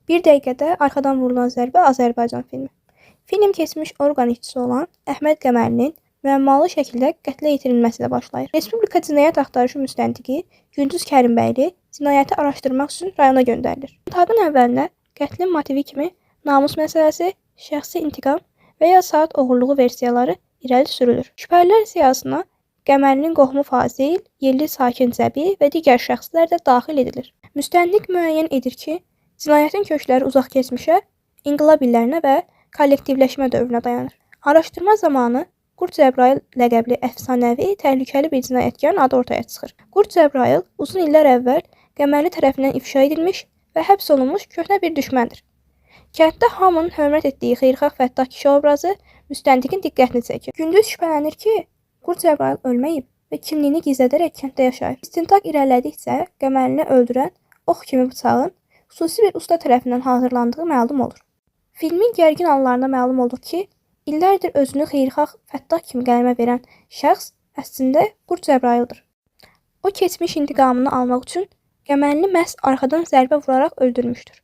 Bir dəqiqədə arxadan vurulan zərbə Azərbaycan filmi. Film keçmiş orqan işçisi olan Əhməd Qəmərlinin müəmmalı şəkildə qətlə yetirilməsi ilə başlayır. Respublika Cinayət Axtarışı müstəntiqi Gündüz Kərimbəyli cinayəti araşdırmaq üçün rayona göndərilir. İntihaqın əvvəlinə qətlin motivi kimi namus məsələsi, şəxsi intiqam və ya saat oğurluğu versiyaları irəli sürülür. Şübhəlilər siyahısına Qəmərlinin qohumu Fazil, yerli sakin Cəbi və digər şəxslər də daxil edilir. Müstəntiq müəyyən edir ki, cinayətin kökləri uzaq keçmişə, inqilab illərinə və kollektivləşmə dövrünə dayanır. Araşdırma zamanı Qurd Cəbrayıl ləqəbli əfsanəvi, təhlükəli bir cinayətkarın adı ortaya çıxır. Qurd Cəbrayıl uzun illər əvvəl Qəmərli tərəfindən ifşa edilmiş və həbs olunmuş köhnə bir düşməndir. Kənddə hamının hörmət etdiyi xeyirxah Fəttah kişi obrazı müstəntiqin diqqətini çəkir. Gündüz şübhələnir ki, Qurd Cəbrayıl ölməyib və kimliyini gizlədərək kənddə yaşayır. İstintaq irəlilədikcə Qəmərlini öldürən ox kimi bıçağın xüsusi bir usta tərəfindən hazırlandığı məlum olur. Filmin gərgin anlarında məlum olur ki, illərdir özünü xeyirxah Fəttah kimi qələmə verən şəxs əslində Qurd Cəbrayıldır. O keçmiş intiqamını almaq üçün Qəmərlini məhz arxadan zərbə vuraraq öldürmüşdür.